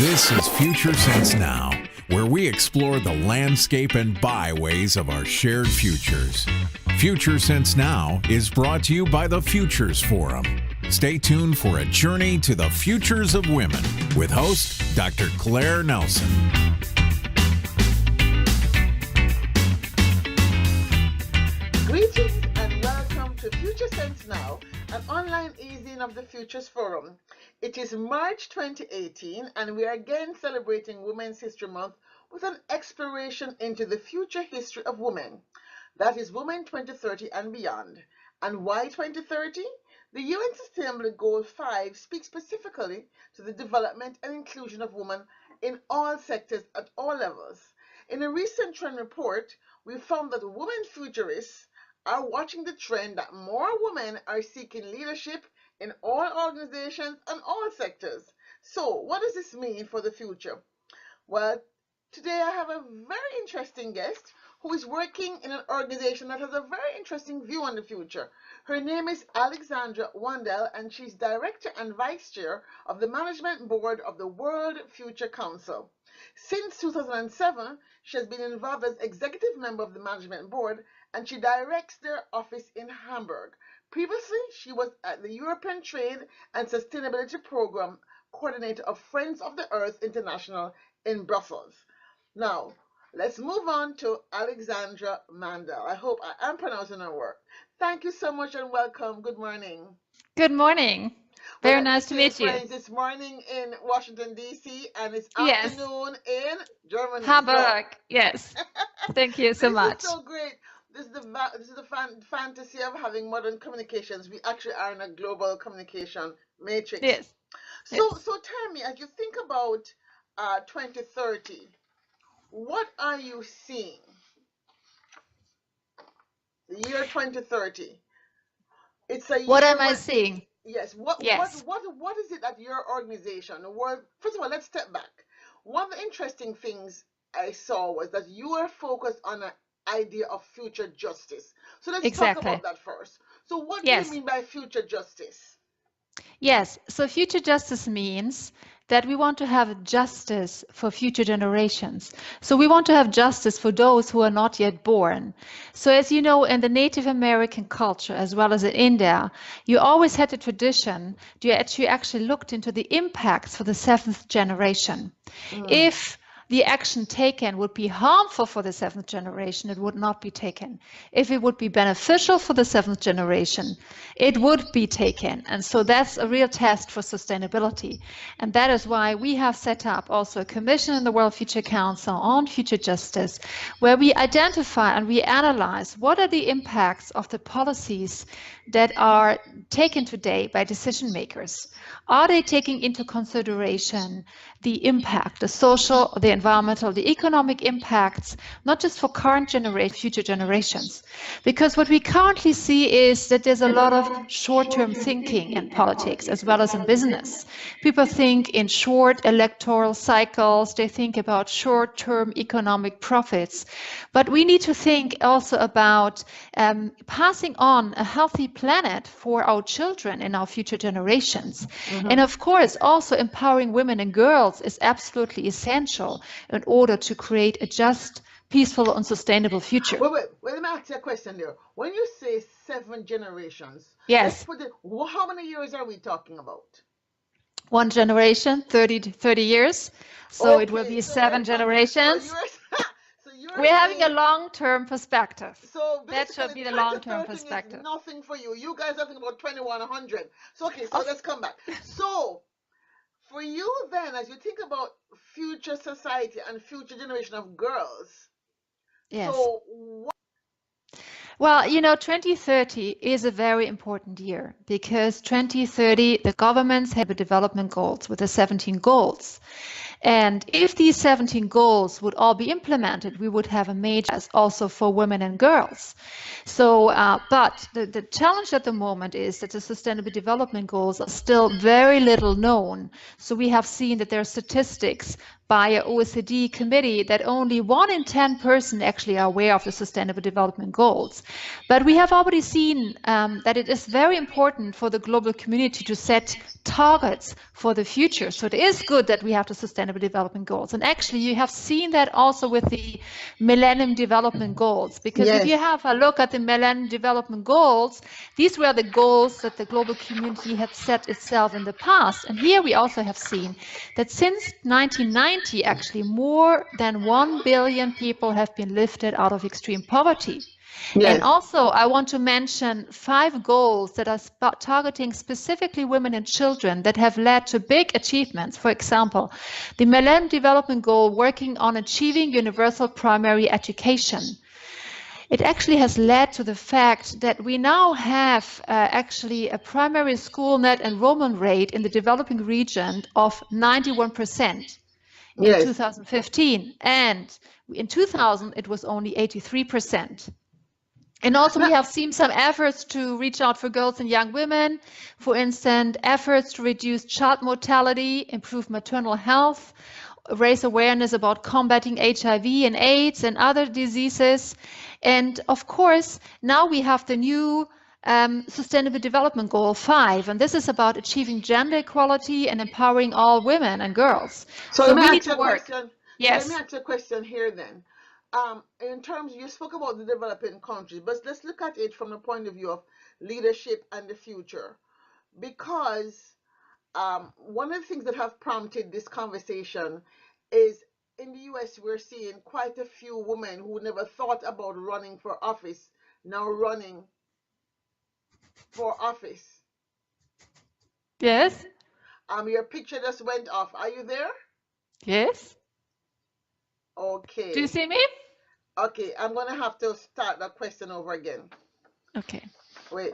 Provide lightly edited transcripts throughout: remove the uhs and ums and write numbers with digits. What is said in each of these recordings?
This is Future Sense Now, where we explore the landscape and byways of our shared futures. Future Sense Now is brought to you by the Futures Forum. Stay tuned for a journey to the futures of women with host Dr. Claire Nelson. Greetings and welcome to Future Sense Now, an online easing of the Futures Forum. It is March 2018 and we are again celebrating Women's History Month with an exploration into the future history of women. That is Women 2030 and beyond. And why 2030? The UN Sustainable Goal 5 speaks specifically to the development and inclusion of women in all sectors at all levels. In a recent trend report, we found that women futurists are watching the trend that more women are seeking leadership in all organizations and all sectors. So, what does this mean for the future? Well, today I have a very interesting guest who is working in an organization that has a very interesting view on the future. Her name is ALEXANDRA WANDEL, and she's Director and Vice Chair of the Management Board of the World Future Council. Since 2007, she has been involved as Executive Member of the Management Board, and she directs their office in Hamburg. Previously, she was at the European Trade and Sustainability Program Coordinator of Friends of the Earth International in Brussels. Now, let's move on to ALEXANDRA WANDEL. I hope I am pronouncing her word. Thank you so much and welcome. Good morning. Good morning. Very nice to meet you. It's morning in Washington, D.C., and it's Yes. afternoon in Germany. Hamburg, yes. Thank you so much. This is so great. This is the fantasy of having modern communications. We actually are in a global communication matrix. Yes. So tell me, as you think about 2030, what are you seeing? The year 2030. It's a year. What am I seeing? Yes. What is it that your organization, the world? First of all, let's step back. One of the interesting things I saw was that you are focused on an idea of future justice. So let's talk about that first. So what do you mean by future justice? Yes. So future justice means that we want to have justice for future generations. So we want to have justice for those who are not yet born. So as you know, in the Native American culture, as well as in India, you always had a tradition that you actually looked into the impacts for the seventh generation. If the action taken would be harmful for the seventh generation, it would not be taken. If it would be beneficial for the seventh generation, it would be taken. And so that's a real test for sustainability. And that is why we have set up also a commission in the World Future Council on future justice, where we identify and we analyze what are the impacts of the policies that are taken today by decision makers. Are they taking into consideration the impact, the social, the environmental, the economic impacts, not just for current generation, future generations? Because what we currently see is that there's a lot of short-term thinking in politics as well as in business. People think in short electoral cycles, they think about short-term economic profits. But we need to think also about passing on a healthy planet for our children and our future generations. And of course, also empowering women and girls is absolutely essential in order to create a just, peaceful and sustainable future. Wait, let me ask you a question there. When you say 7 generations, yes, how many years are we talking about? One generation, 30 years. So it will be 7 generations. We're having a long-term perspective. So that should be the long-term perspective. Is nothing for you. You guys are thinking about 2100. So let's come back. So for you then, as you think about future society and future generation of girls, yes. So well, 2030 is a very important year because 2030, the governments have a development goals with the 17 goals. And if these 17 goals would all be implemented, we would have a major also for women and girls. So, but the challenge at the moment is that the Sustainable Development Goals are still very little known. So we have seen that there are statistics by an OECD committee that only 1 in 10 person actually are aware of the Sustainable Development Goals. But we have already seen that it is very important for the global community to set targets for the future. So it is good that we have the Sustainable Development Goals. And actually, you have seen that also with the Millennium Development Goals. Because if you have a look at the Millennium Development Goals, these were the goals that the global community had set itself in the past. And here we also have seen that since 1990, actually, more than 1 billion people have been lifted out of extreme poverty. And also, I want to mention 5 goals that are targeting specifically women and children that have led to big achievements. For example, the Millennium Development Goal working on achieving universal primary education. It actually has led to the fact that we now have actually a primary school net enrollment rate in the developing region of 91% in 2015. And in 2000, it was only 83%. And also we have seen some efforts to reach out for girls and young women. For instance, efforts to reduce child mortality, improve maternal health, raise awareness about combating HIV and AIDS and other diseases. And of course, now we have the new Sustainable Development Goal 5, and this is about achieving gender equality and empowering all women and girls. So we need to work. Yes. So let me ask you a question here then. In terms, you spoke about the developing countries, but let's look at it from the point of view of leadership and the future. Because one of the things that have prompted this conversation is in the US, we're seeing quite a few women who never thought about running for office now running for office. Yes. Your picture just went off. Are you there? Yes. Okay. Do you see me? Okay, I'm gonna have to start that question over again. Okay. Wait.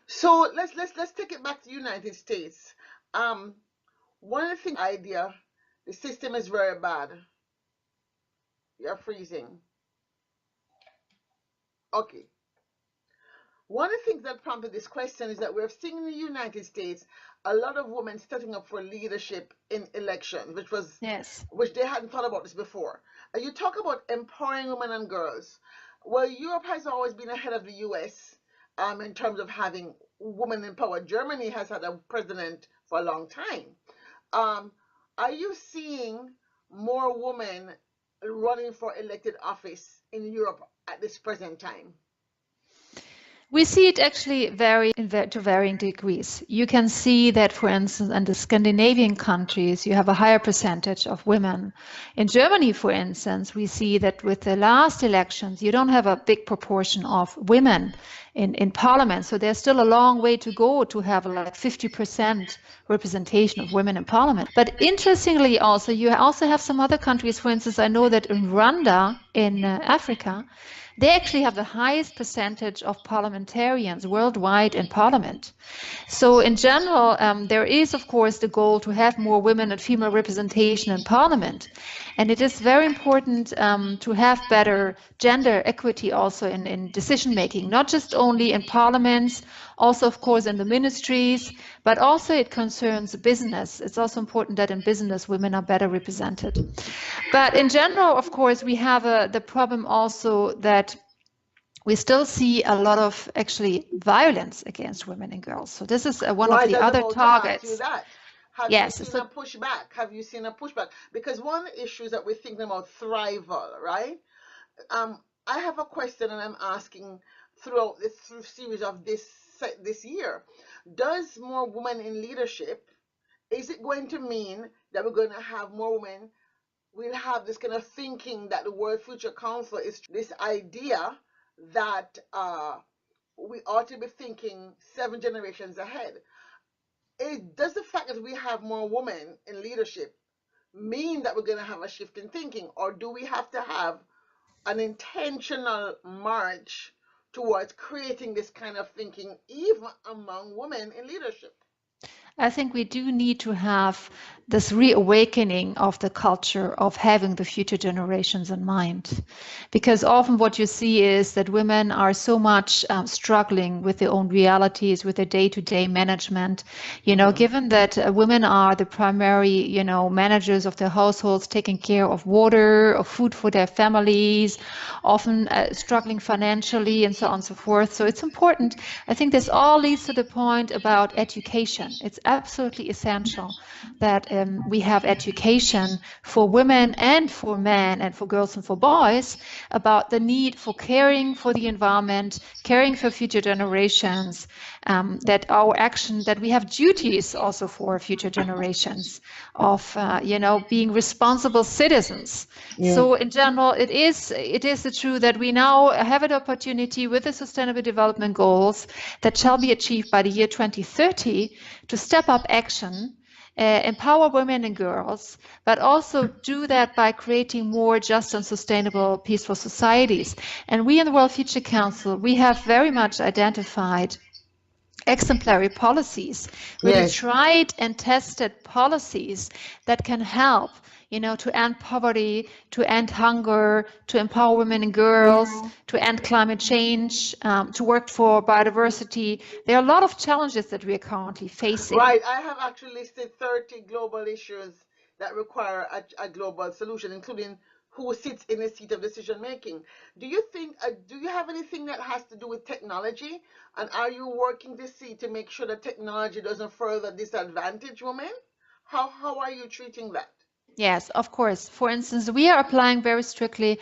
So let's take it back to the United States. One of the things idea, the system is very bad. You're freezing. Okay. One of the things that prompted this question is that we're seeing in the United States a lot of women stepping up for leadership in elections, which they hadn't thought about this before. You talk about empowering women and girls. Well, Europe has always been ahead of the US in terms of having women in power. Germany has had a president for a long time. Are you seeing more women running for elected office in Europe at this present time? We see it actually to varying degrees. You can see that, for instance, in the Scandinavian countries, you have a higher percentage of women. In Germany, for instance, we see that with the last elections, you don't have a big proportion of women in parliament. So there's still a long way to go to have like 50% representation of women in parliament. But interestingly also, you also have some other countries, for instance, I know that in Rwanda, in Africa, they actually have the highest percentage of parliamentarians worldwide in parliament. So in general, there is, of course, the goal to have more women and female representation in parliament. And it is very important to have better gender equity also in decision making, not just only in parliaments, also, of course, in the ministries, but also it concerns business. It's also important that in business, women are better represented. But in general, of course, we have the problem also that we still see a lot of actually violence against women and girls. So this is one of the other targets. Have you seen a pushback? Have you seen a pushback? Because one of the issues that we're thinking about thrival, right? I have a question and I'm asking throughout this series of this year. Does more women in leadership, is it going to mean that we're going to have more women? We'll have this kind of thinking that the World Future Council is this idea that we ought to be thinking 7 generations ahead. Does the fact that we have more women in leadership mean that we're going to have a shift in thinking, or do we have to have an intentional march towards creating this kind of thinking even among women in leadership? I think we do need to have this reawakening of the culture of having the future generations in mind. Because often what you see is that women are so much struggling with their own realities, with their day-to-day management. Given that women are the primary, managers of their households, taking care of water, of food for their families, often struggling financially and so on and so forth. So it's important. I think this all leads to the point about education. It's absolutely essential that we have education for women and for men and for girls and for boys about the need for caring for the environment, caring for future generations, that we have duties also for future generations of, being responsible citizens. Yeah. So in general, it is true that we now have an opportunity with the Sustainable Development Goals that shall be achieved by the year 2030 to step up action, empower women and girls, but also do that by creating more just and sustainable, peaceful societies. And we in the World Future Council, we have very much identified exemplary policies, really Yes. tried and tested policies that can help, to end poverty, to end hunger, to empower women and girls, to end climate change, to work for biodiversity. There are a lot of challenges that we are currently facing. Right. I have actually listed 30 global issues that require a global solution, including who sits in the seat of decision making. Do you have anything that has to do with technology? And are you working to see to make sure that technology doesn't further disadvantage women? How are you treating that? Yes, of course. For instance, we are applying very strictly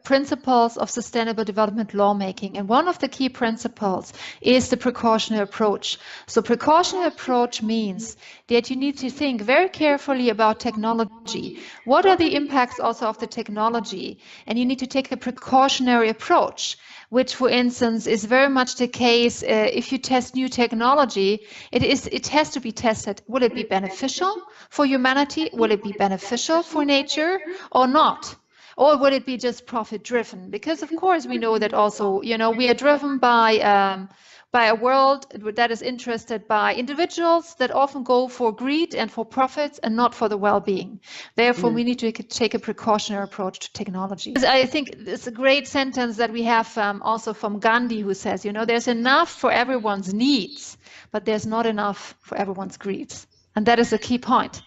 principles of sustainable development lawmaking. And one of the key principles is the precautionary approach. So precautionary approach means that you need to think very carefully about technology. What are the impacts also of the technology? And you need to take a precautionary approach, which, for instance, is very much the case if you test new technology. It has to be tested. Will it be beneficial for humanity? Will it be beneficial for nature or not? Or will it be just profit driven? Because of course we know that also, we are driven by a world that is interested by individuals that often go for greed and for profits and not for the well-being. Therefore, we need to take a precautionary approach to technology. I think it's a great sentence that we have also from Gandhi, who says, there's enough for everyone's needs, but there's not enough for everyone's greeds. And that is a key point.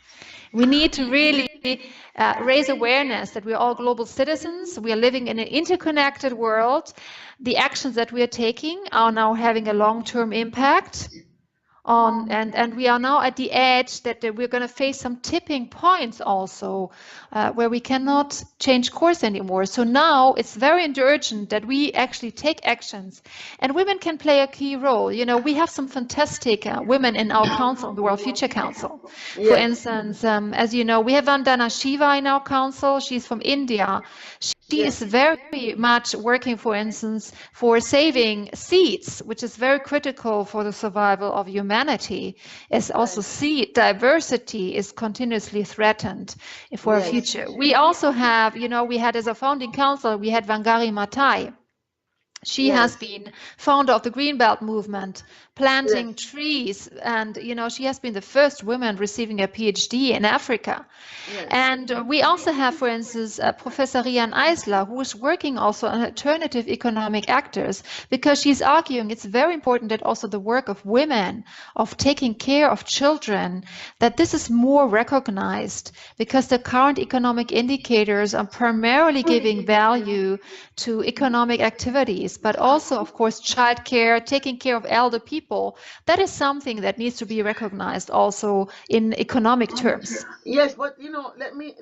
We need to really raise awareness that we're all global citizens. We are living in an interconnected world. The actions that we are taking are now having a long-term impact on, and we are now at the edge that we're going to face some tipping points also where we cannot change course anymore. So now it's very urgent that we actually take actions, and women can play a key role. We have some fantastic women in our council, the World Future Council. For instance, as you know, we have Vandana Shiva in our council. She's from India. She is very much working, for instance, for saving seeds, which is very critical for the survival of humanity, as also seed diversity is continuously threatened for our future. We also have, we had as a founding council, we had Wangari Maathai. She has been founder of the Greenbelt movement, planting trees, and she has been the first woman receiving a PhD in Africa. And we also have, for instance, Professor Rian Eisler, who is working also on alternative economic actors, because she's arguing it's very important that also the work of women, of taking care of children, that this is more recognized, because the current economic indicators are primarily giving value to economic activities, but also, of course, childcare, taking care of elder people. That is something that needs to be recognized also in economic terms. Yes, but let me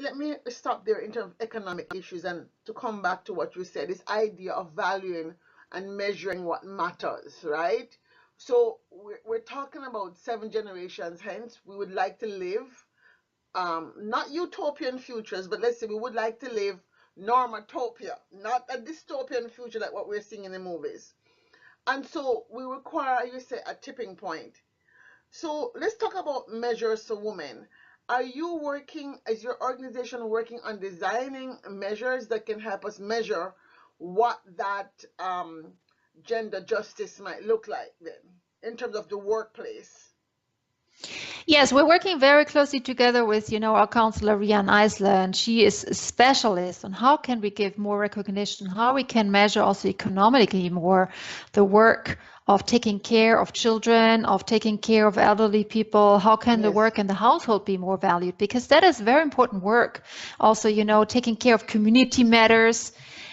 stop there in terms of economic issues, and to come back to what you said, this idea of valuing and measuring what matters, right? So we're talking about 7 generations hence. We would like to live not utopian futures, but let's say we would like to live normatopia, not a dystopian future like what we're seeing in the movies. And so we require, you say, a tipping point. So let's talk about measures for women. Are you working, is your organization working on designing measures that can help us measure what that gender justice might look like then in terms of the workplace? Yes, we're working very closely together with, our counselor Rian Eisler, and she is a specialist on how can we give more recognition, how we can measure also economically more the work of taking care of children, of taking care of elderly people. How can the Yes. work in the household be more valued? Because that is very important work. Also, taking care of community matters.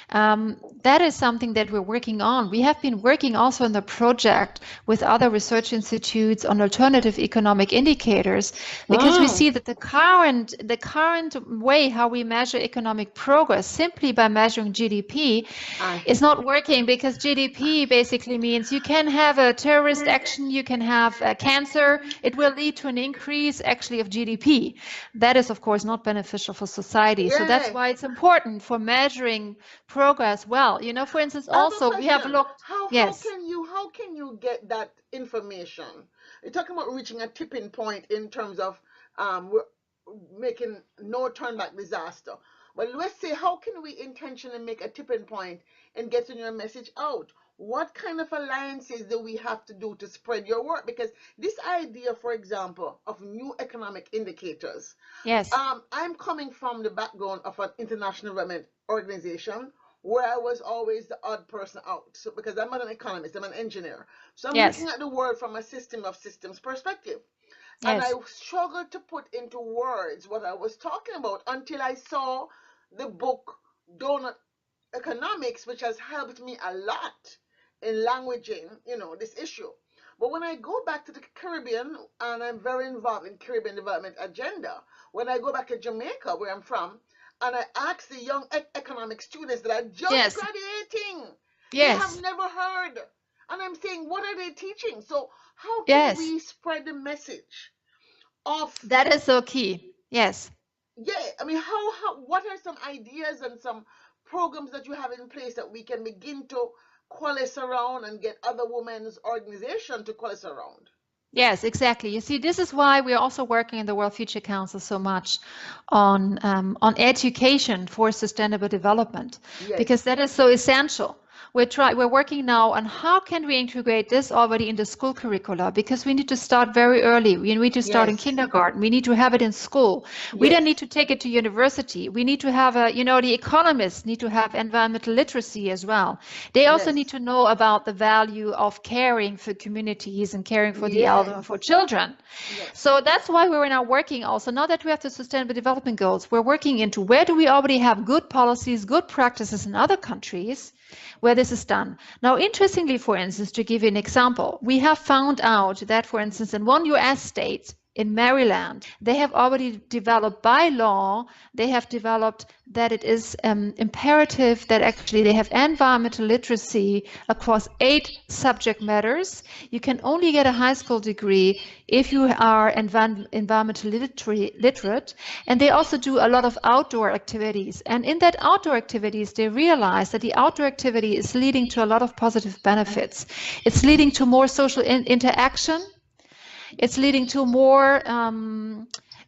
That is something that we're working on. We have been working also in the project with other research institutes on alternative economic indicators, because we see that the current way how we measure economic progress simply by measuring GDP is not working, because GDP basically means you can have a terrorist action, you can have cancer, it will lead to an increase actually of GDP. That is of course not beneficial for society. So that's why it's important for measuring progress well. For instance, I have a also we have question. looked. How Yes. can you get that information? You're talking about reaching a tipping point in terms of we're making no turn back disaster. But let's say, how can we intentionally make a tipping point in getting your message out? What kind of alliances do we have to do to spread your work? Because this idea, for example, of new economic indicators, Yes. I'm coming from the background of an international development organization where I was always the odd person out. So because I'm not an economist, I'm an engineer. So I'm Yes. looking at the world from a system of systems perspective. And I Yes. struggled to put into words what I was talking about until I saw the book Donut Economics, which has helped me a lot in languaging, this issue. But when I go back to the Caribbean, and I'm very involved in Caribbean development agenda, when I go back to Jamaica, where I'm from, and I ask the young economic students that are just Yes. graduating, they have Yes. never heard. And I'm saying, what are they teaching? So how can Yes. we spread the message of, That is so key. Yes. yeah, I mean, what are some ideas and some programs that you have in place that we can begin to coalesce around and get other women's organization to coalesce around? Yes, exactly. You see, this is why we're also working in the World Future Council so much on education for sustainable development, because Yes. that is so essential. We're working now on how can we integrate this already in the school curricula, because we need to start very early. We need to start in Yes. kindergarten. We need to have it in school. We don't Yes. need to take it to university. We need to have the economists need to have environmental literacy as well. They also need Yes. to know about the value of caring for communities and caring for the elder and Yes. for children. Yes. So that's why we're now working also, now that we have the Sustainable Development Goals, we're working into where do we already have good policies, good practices in other countries where this is done. Now, interestingly, for instance, to give you an example, we have found out that, for instance, in one US state, in Maryland, they have already developed by law, they have developed that it is imperative that actually they have environmental literacy across 8 subject matters. You can only get a high school degree if you are environmental literate. And they also do a lot of outdoor activities. And in that outdoor activities, they realize that the outdoor activity is leading to a lot of positive benefits. It's leading to more social interaction. It's leading to more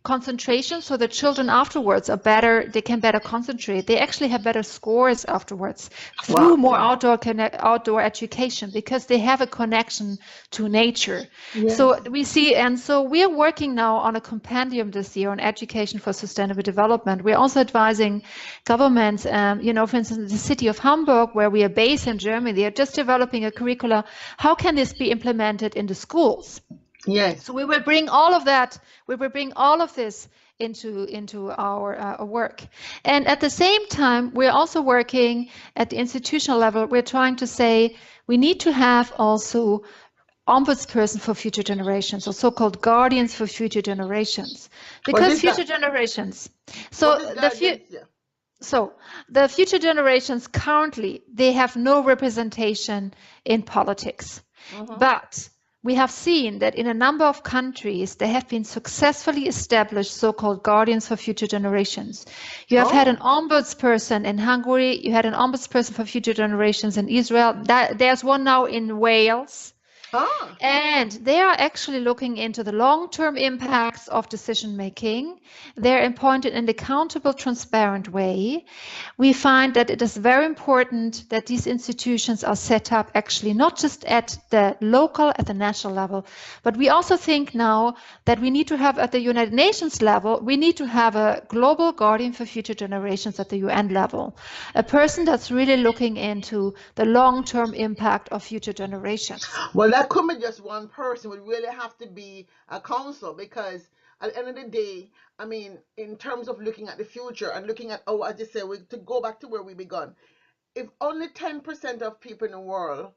concentration, so the children afterwards are better, they can better concentrate. They actually have better scores afterwards through more outdoor education, because they have a connection to nature. Yes. So we see, and so we're working now on a compendium this year on education for sustainable development. We're also advising governments, for instance, the city of Hamburg, where we are based in Germany, they are just developing a curricula. How can this be implemented in the schools? Yes. So we will bring all of that, we will bring all of this into our work. And at the same time, we're also working at the institutional level. We're trying to say we need to have also ombudsperson for future generations, or so-called guardians for future generations, because future generations. So the future generations currently, they have no representation in politics, but we have seen that in a number of countries, there have been successfully established so-called guardians for future generations. You have had an ombudsperson in Hungary, you had an ombudsperson for future generations in Israel. There's one now in Wales. Ah, And they are actually looking into the long-term impacts of decision making. They're appointed in an accountable, transparent way. We find that it is very important that these institutions are set up actually not just at the local, at the national level, but we also think now that we need to have at the United Nations level, we need to have a global guardian for future generations at the UN level, a person that's really looking into the long-term impact of future generations. well, that couldn't be just one person. It would really have to be a council because at the end of the day, I mean, in terms of looking at the future and looking at, oh, I just said, to go back to where we began, if only 10% of people in the world,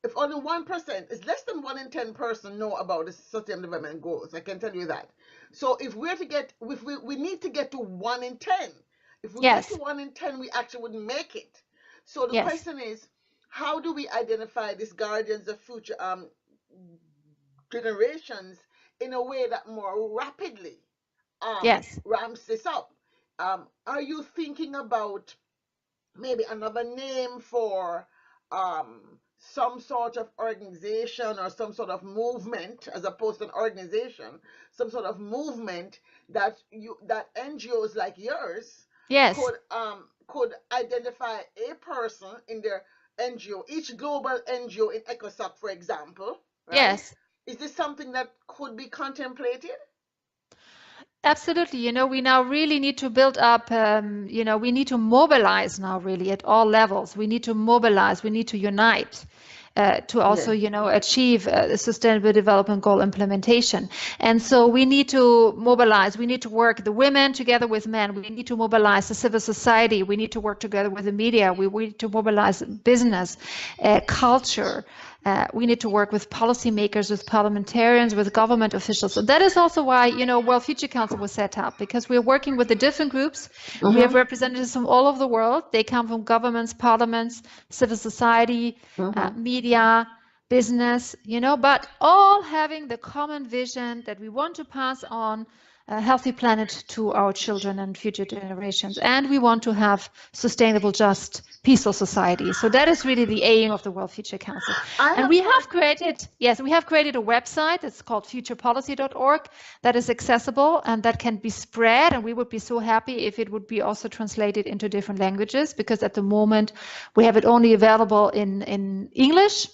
if only 1%, it's less than 1 in 10 person know about the Sustainable Development Goals. I can tell you that. So if we're to get, if we need to get to 1 in 10. If we get to Yes, 1 in 10, we actually wouldn't make it. So the yes, question is, how do we identify these guardians of future generations in a way that more rapidly yes. ramps this up? Are you thinking about maybe another name for some sort of organization or some sort of movement as opposed to an organization, some sort of movement that NGOs like yours Yes, could identify a person in their NGO, each global NGO in ECOSOC, for example, right? yes, Is this something that could be contemplated? absolutely. We now really need to build up, we need to mobilize now really at all levels. We need to mobilize, we need to unite. To also, Yeah. achieve the Sustainable Development Goal implementation. And so we need to mobilize, we need to work the women together with men, we need to mobilize the civil society, we need to work together with the media, we need to mobilize business, culture, we need to work with policymakers, with parliamentarians, with government officials. So that is also why, World Future Council was set up, because we're working with the different groups. We have Mm-hmm. representatives from all over the world. They come from governments, parliaments, civil society, Mm-hmm. media, business, but all having the common vision that we want to pass on a healthy planet to our children and future generations. And we want to have sustainable, just, peaceful society. So that is really the aim of the World Future Council. I And have. we have created a website that's called futurepolicy.org that is accessible and that can be spread. And we would be so happy if it would be also translated into different languages, because at the moment we have it only available in English.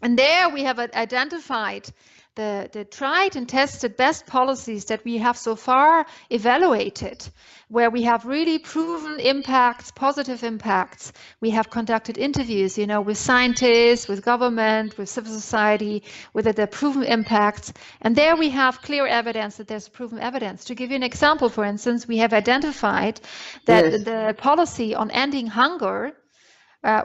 And there we have identified the tried and tested best policies that we have so far evaluated, where we have really proven impacts, positive impacts. We have conducted interviews, with scientists, with government, with civil society, with the proven impacts. And there we have clear evidence that there's proven evidence. To give you an example, for instance, we have identified that Yes. the policy on ending hunger,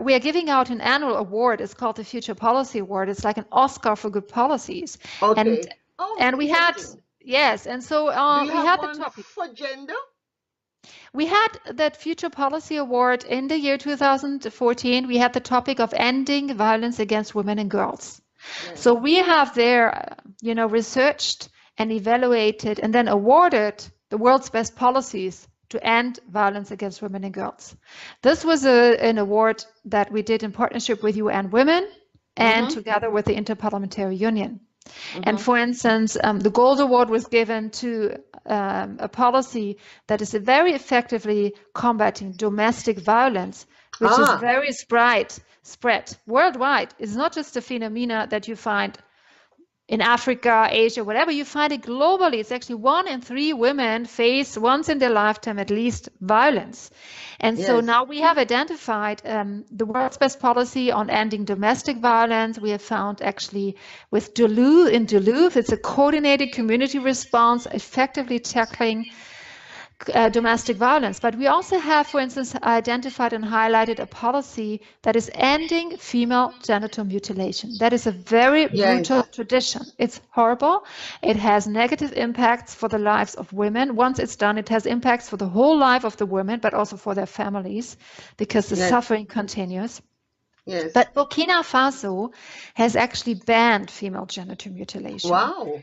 we are giving out an annual award. It's called the Future Policy Award. It's like an Oscar for good policies. And Okay. Oh, and we had, interesting. yes, and so Do you we have had the one topic. for gender? We had that Future Policy Award in the year 2014. We had the topic of ending violence against women and girls. Yes. So we have there, researched and evaluated and then awarded the world's best policies to end violence against women and girls. This was an award that we did in partnership with UN Women and Mm-hmm. together with the Interparliamentary Union. And Mm-hmm. for instance, the Gold Award was given to a policy that is very effectively combating domestic violence, which is Ah, very spread worldwide. It's not just a phenomena that you find in Africa, Asia, whatever. You find it globally. It's actually 1 in 3 women face once in their lifetime at least violence. And so yes. now we have identified the world's best policy on ending domestic violence. We have found actually with Duluth, it's a coordinated community response effectively tackling domestic violence. But we also have, for instance, identified and highlighted a policy that is ending female genital mutilation. That is a very brutal Yes. tradition. It's horrible. It has negative impacts for the lives of women. Once it's done, it has impacts for the whole life of the women, but also for their families, because the Yes. suffering continues. Yes. But Burkina Faso has actually banned female genital mutilation. Wow.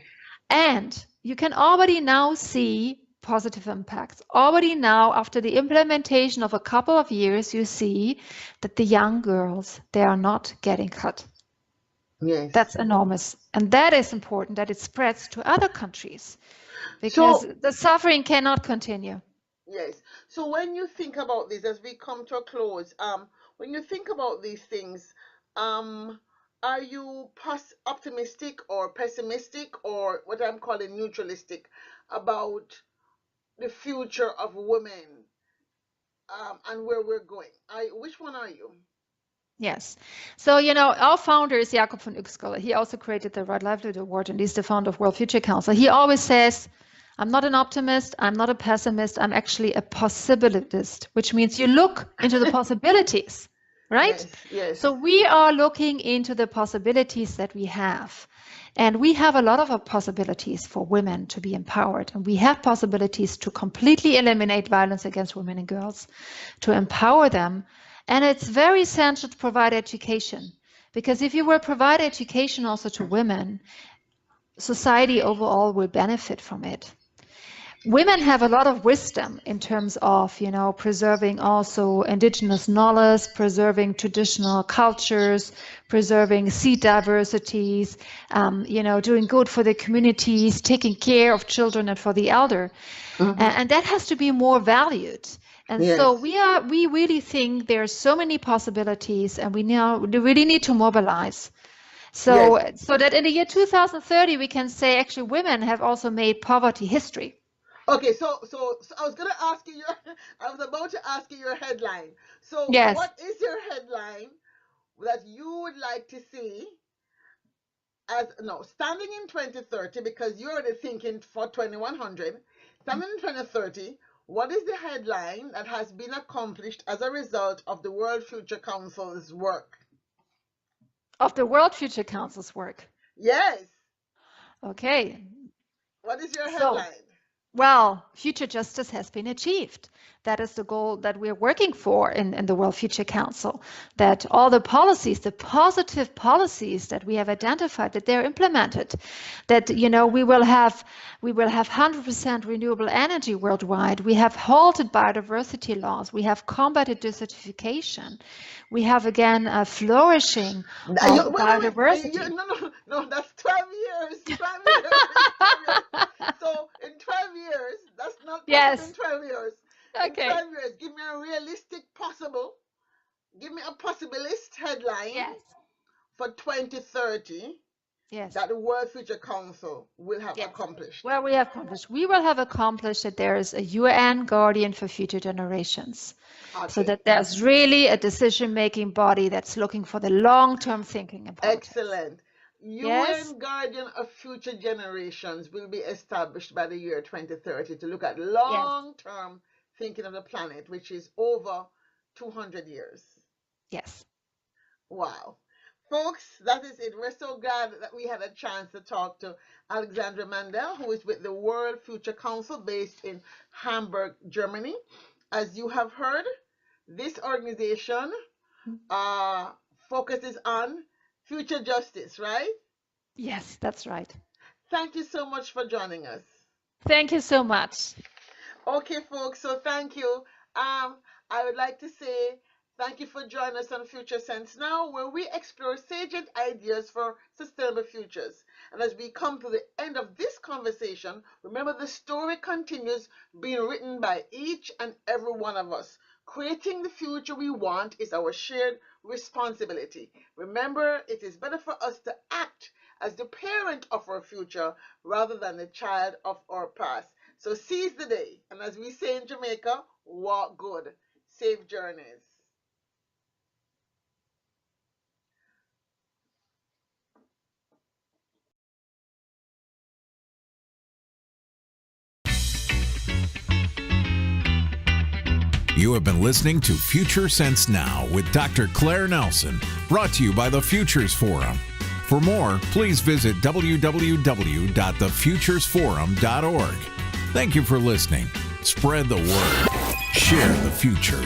And you can already now see positive impacts. Already now, after the implementation of a couple of years, you see that the young girls, they are not getting cut. Yes. That's enormous. And that is important that it spreads to other countries because So, the suffering cannot continue. yes. So when you think about this, as we come to a close, when you think about these things, um, are you optimistic or pessimistic or what I'm calling neutralistic about the future of women, and where we're going? Which one are you? Yes. So, our founder is Jakob von Uexküll. He also created the Right Livelihood Award, and he's the founder of World Future Council. He always says, I'm not an optimist, I'm not a pessimist, I'm actually a possibilitist, which means you look into the possibilities, right? Yes, yes. So we are looking into the possibilities that we have. And we have a lot of possibilities for women to be empowered. And we have possibilities to completely eliminate violence against women and girls, to empower them. And it's very essential to provide education. Because if you will provide education also to women, society overall will benefit from it. Women have a lot of wisdom in terms of, preserving also indigenous knowledge, preserving traditional cultures, preserving seed diversities, doing good for the communities, taking care of children and for the elder. And that has to be more valued. And Yes. so we really think there are so many possibilities, and we really need to mobilize. So, Yes. so that in the year 2030, we can say actually women have also made poverty history. Okay, so I was gonna ask you I was about to ask you your headline. So Yes. what is your headline that you would like to see standing in 2030, because you're already thinking for 2100, standing in 2030, what is the headline that has been accomplished as a result of the World Future Council's work? Of the World Future Council's work. Yes. Okay. What is your headline? Well, future justice has been achieved. That is the goal that we're working for in the World Future Council, that all the policies, the positive policies that we have identified, that they're implemented, that, we will have 100% renewable energy worldwide. We have halted biodiversity loss. We have combated desertification. We have, again, a flourishing of biodiversity. No, that's 12 years. 12 years. So in 12 years, that's not possible in 12 years. Okay. In 12 years, give me a realistic possible, give me a possibilist headline for 2030 that the World Future Council will have accomplished. Well, we will have accomplished that there is a UN Guardian for Future Generations. Okay. So that there's really a decision-making body that's looking for the long-term thinking in politics. Excellent. UN Guardian of Future Generations will be established by the year 2030 to look at long-term thinking of the planet, which is over 200 years. Yes. Wow. Folks, that is it. We're so glad that we had a chance to talk to Alexandra Wandel, who is with the World Future Council based in Hamburg, Germany. As you have heard, this organization focuses on future justice, right? Yes, that's right. Thank you so much for joining us. Thank you so much. Okay, folks, so thank you. I would like to say thank you for joining us on Future Sense Now, where we explore salient ideas for sustainable futures. And as we come to the end of this conversation, remember the story continues being written by each and every one of us. Creating the future we want is our shared responsibility. Remember, it is better for us to act as the parent of our future rather than the child of our past. So seize the day, and as we say in Jamaica, walk good. Safe journeys. You have been listening to Future Sense Now with Dr. Claire Nelson, brought to you by the Futures Forum. For more, please visit www.thefuturesforum.org. Thank you for listening. Spread the word. Share the future.